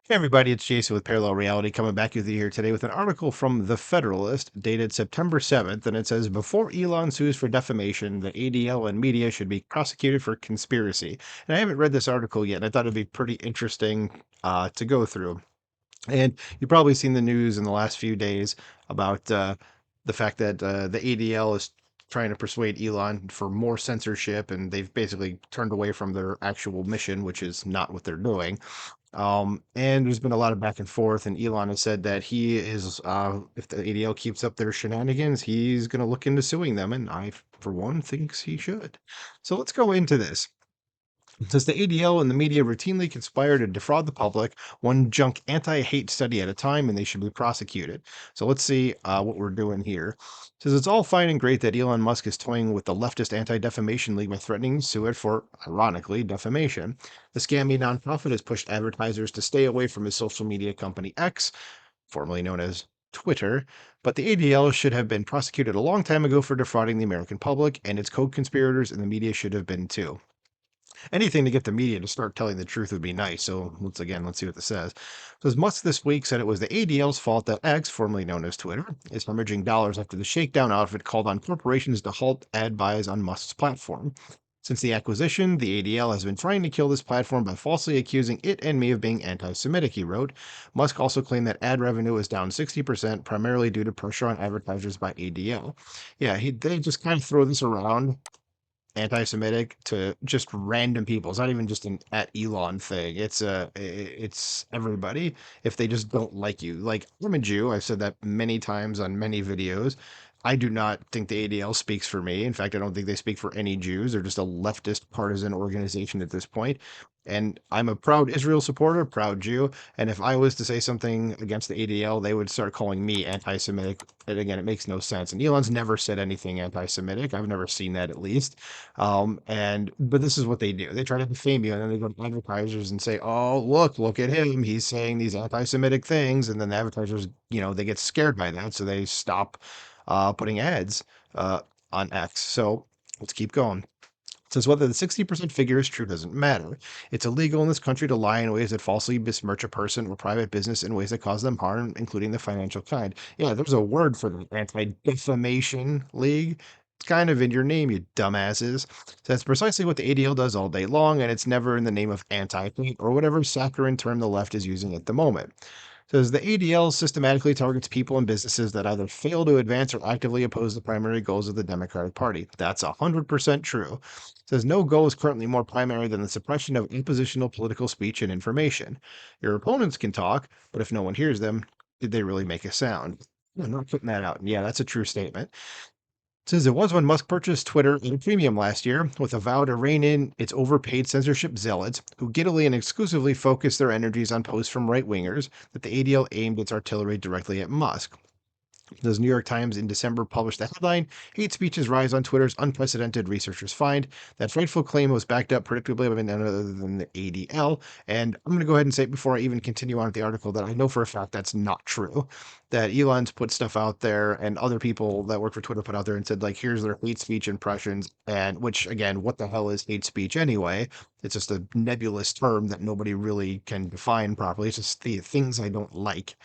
Hey everybody, it's Jason with Parallel Reality coming back with you here today with an article from The Federalist dated September 7th. And it says, before Elon sues for defamation, the ADL and media should be prosecuted for conspiracy. And I haven't read this article yet, and I thought it'd be pretty interesting to go through. And you've probably seen the news in the last few days about the fact that the ADL is trying to persuade Elon for more censorship, and they've basically turned away from their actual mission, which is not what they're doing. And there's been a lot of back and forth, and Elon has said that he is, if the ADL keeps up their shenanigans, he's going to look into suing them, and I, for one, thinks he should. So let's go into this. It says the ADL and the media routinely conspire to defraud the public, one junk anti-hate study at a time, and they should be prosecuted. So let's see what we're doing here. It says it's all fine and great that Elon Musk is toying with the leftist Anti-Defamation League by threatening to sue it for, ironically, defamation. The scammy nonprofit has pushed advertisers to stay away from his social media company X, formerly known as Twitter, but the ADL should have been prosecuted a long time ago for defrauding the American public, and its co-conspirators and the media should have been too. Anything to get the media to start telling the truth would be nice. So let's see what this says. So as Musk this week said it was the ADL's fault that X, formerly known as Twitter, is hemorrhaging dollars after the shakedown outfit called on corporations to halt ad buys on Musk's platform. Since the acquisition, the ADL has been trying to kill this platform by falsely accusing it and me of being anti-Semitic, he wrote. Musk also claimed that ad revenue is down 60%, primarily due to pressure on advertisers by ADL. Yeah, they just kind of throw this around anti-Semitic to just random people. It's not even just an at Elon thing. It's everybody if they just don't like you. Like I'm a Jew. I've said that many times on many videos. I do not think the ADL speaks for me. In fact, I don't think they speak for any Jews. They're just a leftist partisan organization at this point. And I'm a proud Israel supporter, proud Jew. And if I was to say something against the ADL, they would start calling me anti-Semitic. And again, it makes no sense. And Elon's never said anything anti-Semitic. I've never seen that at least. But this is what they do. They try to defame you, and then they go to advertisers and say, "Oh, look at him. He's saying these anti-Semitic things." And then the advertisers, they get scared by that, so they stop putting ads uh, on X. So let's keep going. It says whether the 60% figure is true doesn't matter. It's illegal in this country to lie in ways that falsely besmirch a person or private business in ways that cause them harm, including the financial kind. Yeah, there's a word for the Anti-Defamation League. It's kind of in your name, you dumbasses. So that's precisely what the ADL does all day long, and it's never in the name of anti-hate or whatever saccharine term the left is using at the moment. Says the ADL systematically targets people and businesses that either fail to advance or actively oppose the primary goals of the Democratic Party. That's 100% true. Says no goal is currently more primary than the suppression of oppositional political speech and information. Your opponents can talk, but if no one hears them, did they really make a sound? I'm not putting that out. Yeah, that's a true statement. Says it was when Musk purchased Twitter at a premium last year with a vow to rein in its overpaid censorship zealots who giddily and exclusively focus their energies on posts from right wingers that the ADL aimed its artillery directly at Musk. The New York Times in December published the headline, Hate Speech's Rise on Twitter's Unprecedented Researchers Find. That frightful claim was backed up predictably by none other than the ADL. And I'm going to go ahead and say before I even continue on with the article that I know for a fact that's not true. That Elon's put stuff out there and other people that work for Twitter put out there and said, like, here's their hate speech impressions. And which, again, what the hell is hate speech anyway? It's just a nebulous term that nobody really can define properly. It's just the things I don't like.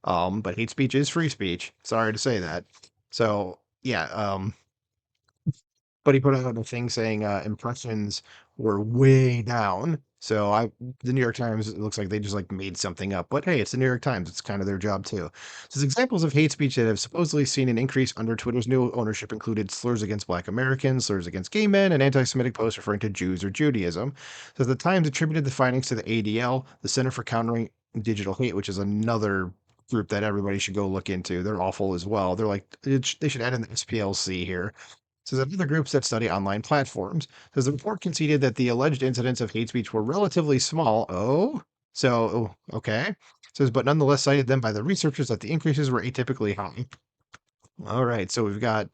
But hate speech is free speech. Sorry to say that. So yeah, but he put out a thing saying impressions were way down. So the New York Times, it looks like they just like made something up. But hey, it's the New York Times. It's kind of their job too. So examples of hate speech that have supposedly seen an increase under Twitter's new ownership included slurs against Black Americans, slurs against gay men, and anti-Semitic posts referring to Jews or Judaism. So the Times attributed the findings to the ADL, the Center for Countering Digital Hate, which is another group that everybody should go look into. They're awful as well. They're like they should add in the SPLC here. Says that other groups that study online platforms. Says the report conceded that the alleged incidents of hate speech were relatively small. Okay. Says, but nonetheless cited them by the researchers that the increases were atypically high. All right, so we've got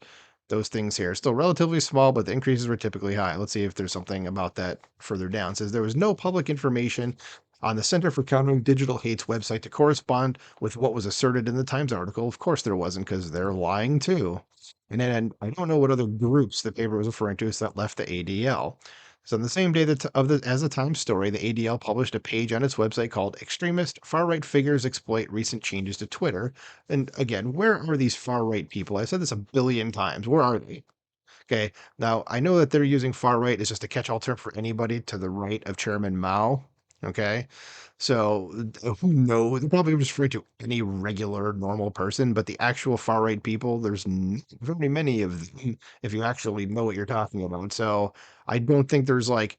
those things here. Still relatively small, but the increases were typically high. Let's see if there's something about that further down. It says there was no public information on the Center for Countering Digital Hate's website to correspond with what was asserted in the Times article. Of course there wasn't, because they're lying too. And then I don't know what other groups the paper was referring to that left the ADL. So on the same day as the Times story, the ADL published a page on its website called "Extremist Far-Right Figures Exploit Recent Changes to Twitter." And again, where are these far-right people? I said this a billion times. Where are they? Okay. Now, I know that they're using far right as just a catch-all term for anybody to the right of Chairman Mao. Okay. So who knows? They're probably just referring to any regular, normal person, but the actual far right people, there's very many of them if you actually know what you're talking about. So I don't think there's like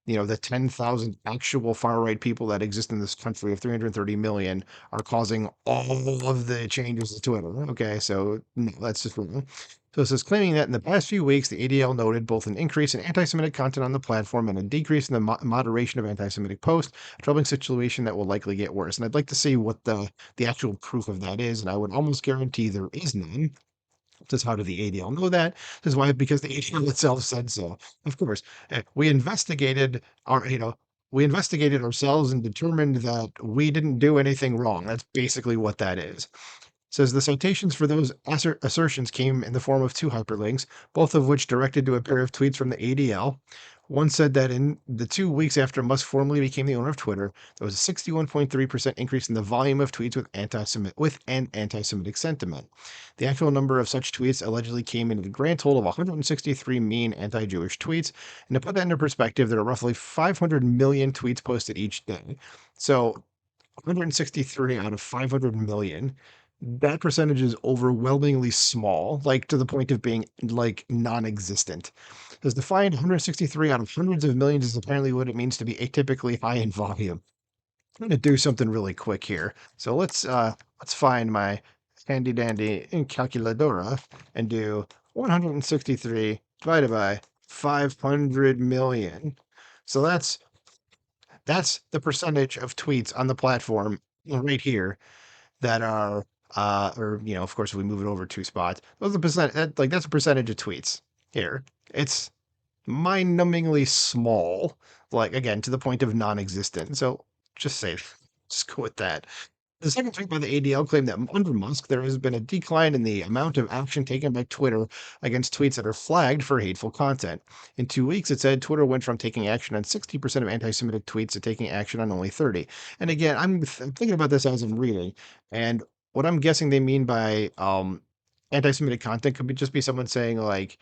the 10,000 actual far right people that exist in this country of 330 million are causing all of the changes to Twitter. Okay, so no, that's just wrong. So it says claiming that in the past few weeks, the ADL noted both an increase in anti Semitic content on the platform and a decrease in the moderation of anti Semitic posts, a troubling situation that will likely get worse. And I'd like to see what the actual proof of that is. And I would almost guarantee there is none. Says, how did the ADL know that? Says, why? Because the ADL itself said so. Of course, we investigated we investigated ourselves and determined that we didn't do anything wrong. That's basically what that is. Says the citations for those assertions came in the form of two hyperlinks, both of which directed to a pair of tweets from the ADL. One said that in the 2 weeks after Musk formally became the owner of Twitter, there was a 61.3% increase in the volume of tweets with an anti-Semitic sentiment. The actual number of such tweets allegedly came in a grand total of 163 mean anti-Jewish tweets. And to put that into perspective, there are roughly 500 million tweets posted each day. So 163 out of 500 million, that percentage is overwhelmingly small, like to the point of being like non-existent. As defined, 163 out of hundreds of millions is apparently what it means to be atypically high in volume. I'm gonna do something really quick here. So let's find my handy dandy calculadora and do 163 divided by 500 million. So that's the percentage of tweets on the platform right here that are or of course if we move it over 2 spots, those are that's a percentage of tweets here. It's mind-numbingly small, like again to the point of non-existent. So just say just go with that. The second tweet by the ADL claimed that under Musk, there has been a decline in the amount of action taken by Twitter against tweets that are flagged for hateful content. In 2 weeks, it said Twitter went from taking action on 60% of anti-Semitic tweets to taking action on only 30. And again, I'm thinking about this as I'm reading, and what I'm guessing they mean by anti-Semitic content could just be someone saying like,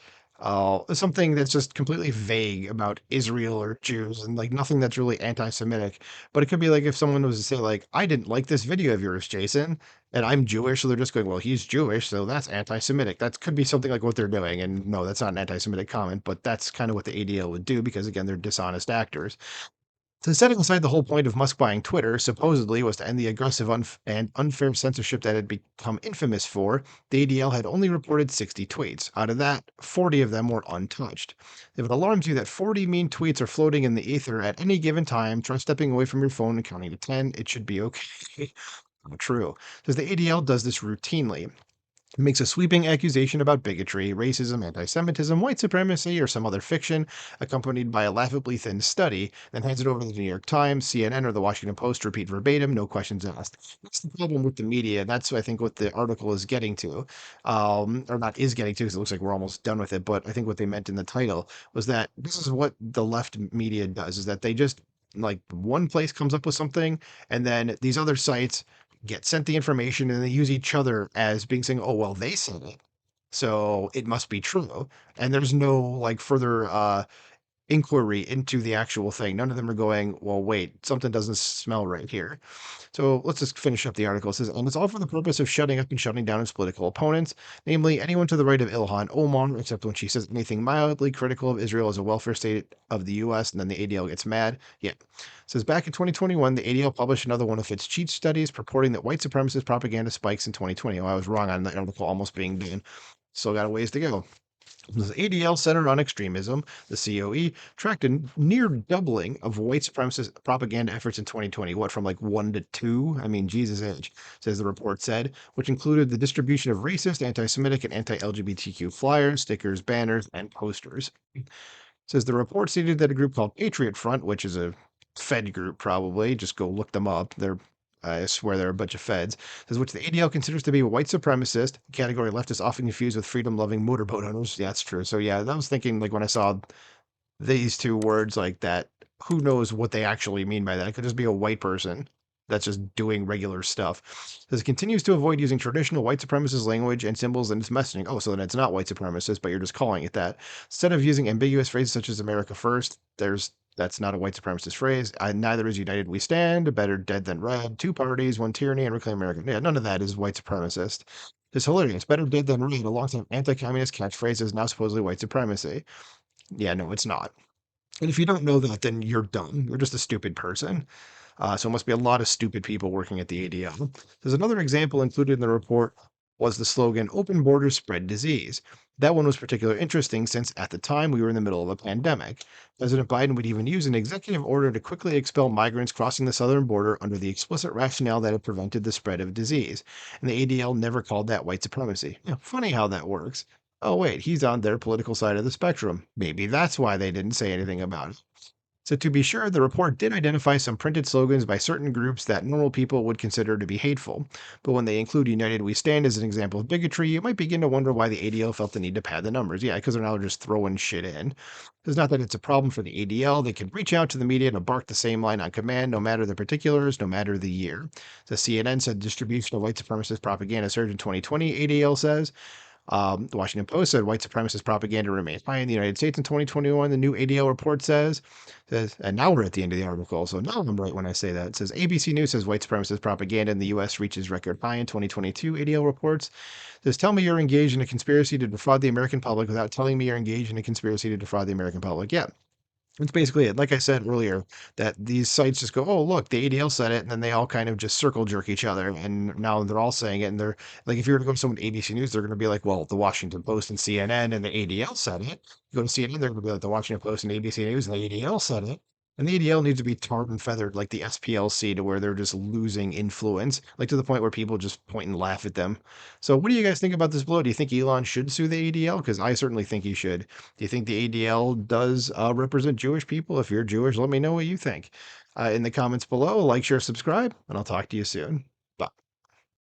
something that's just completely vague about Israel or Jews and like nothing that's really anti-Semitic. But it could be like if someone was to say like, "I didn't like this video of yours, Jason," and I'm Jewish, so they're just going, "Well, he's Jewish, so that's anti-Semitic." That could be something like what they're doing. And no, that's not an anti-Semitic comment, but that's kind of what the ADL would do because again, they're dishonest actors. So setting aside the whole point of Musk buying Twitter supposedly was to end the aggressive and unfair censorship that had become infamous for, the ADL had only reported 60 tweets. Out of that, 40 of them were untouched. If it alarms you that 40 mean tweets are floating in the ether at any given time, try stepping away from your phone and counting to 10. It should be okay. Not true. Because the ADL does this routinely. It makes a sweeping accusation about bigotry, racism, anti Semitism, white supremacy, or some other fiction, accompanied by a laughably thin study, then hands it over to the New York Times, CNN, or the Washington Post to repeat verbatim, no questions asked. That's the problem with the media. That's, I think, what the article is getting to. Or not is getting to, because it looks like we're almost done with it, but I think what they meant in the title was that this is what the left media does, is that they just, like, one place comes up with something, and then these other sites get sent the information and they use each other as being saying, "Oh, well, they said it, so it must be true." And there's no like further inquiry into the actual thing. None of them are going, "Well, wait, something doesn't smell right here." So let's just finish up the article. It says, and it's all for the purpose of shutting up and shutting down its political opponents, namely anyone to the right of Ilhan Omar, except when she says anything mildly critical of Israel as a welfare state of the U.S., and then the ADL gets mad. Yeah. It says, back in 2021, the ADL published another one of its cheat studies purporting that white supremacist propaganda spikes in 2020. Oh, I was wrong on the article almost being done. Still got a ways to go. The ADL Center on Extremism, the COE, tracked a near doubling of white supremacist propaganda efforts in 2020. What, from like 1 to 2? I mean, Jesus age, says the report said, which included the distribution of racist, anti Semitic, and anti LGBTQ flyers, stickers, banners, and posters. Says the report stated that a group called Patriot Front, which is a Fed group probably, just go look them up. I swear they're a bunch of feds, says which the ADL considers to be a white supremacist, a category leftists often confused with freedom-loving motorboat owners. Yeah, that's true. So yeah, I was thinking like when I saw these two words like that, who knows what they actually mean by that? It could just be a white person that's just doing regular stuff. Says continues to avoid using traditional white supremacist language and symbols in its messaging. Oh, so then it's not white supremacist, but you're just calling it that. Instead of using ambiguous phrases such as America First, that's not a white supremacist phrase. Neither is United We Stand, better dead than red, two parties, one tyranny, and reclaim America. Yeah, none of that is white supremacist. It's hilarious. Better dead than red, a long-time anti-communist catchphrase is now supposedly white supremacy. Yeah, no, it's not. And if you don't know that, then you're dumb. You're just a stupid person. So it must be a lot of stupid people working at the ADL. There's another example included in the report was the slogan "Open Borders Spread Disease." That one was particularly interesting since at the time we were in the middle of a pandemic. President Biden would even use an executive order to quickly expel migrants crossing the southern border under the explicit rationale that it prevented the spread of disease. And the ADL never called that white supremacy. Yeah, funny how that works. Oh, wait, he's on their political side of the spectrum. Maybe that's why they didn't say anything about it. So, to be sure, the report did identify some printed slogans by certain groups that normal people would consider to be hateful. But when they include United We Stand as an example of bigotry, you might begin to wonder why the ADL felt the need to pad the numbers. Yeah, because they're now just throwing shit in. It's not that it's a problem for the ADL. They can reach out to the media to bark the same line on command, no matter the particulars, no matter the year. The CNN said distribution of white supremacist propaganda surged in 2020, ADL says. The Washington Post said white supremacist propaganda remains high in the United States in 2021. The new ADL report says, and now we're at the end of the article, so now I'm right when I say that. It says ABC News says white supremacist propaganda in the U.S. reaches record high in 2022. ADL reports says, tell me you're engaged in a conspiracy to defraud the American public without telling me you're engaged in a conspiracy to defraud the American public. Yeah, that's basically it. Like I said earlier, that these sites just go, "Oh, look, the ADL said it," and then they all kind of just circle jerk each other, and now they're all saying it, and they're like, if you were to go to someone ABC News, they're going to be like, "Well, the Washington Post and CNN and the ADL said it." You go to CNN, they're going to be like, "The Washington Post and ABC News and the ADL said it." And the ADL needs to be tarred and feathered like the SPLC to where they're just losing influence, like to the point where people just point and laugh at them. So, what do you guys think about this blow? Do you think Elon should sue the ADL? Because I certainly think he should. Do you think the ADL does represent Jewish people? If you're Jewish, let me know what you think in the comments below. Like, share, subscribe, and I'll talk to you soon.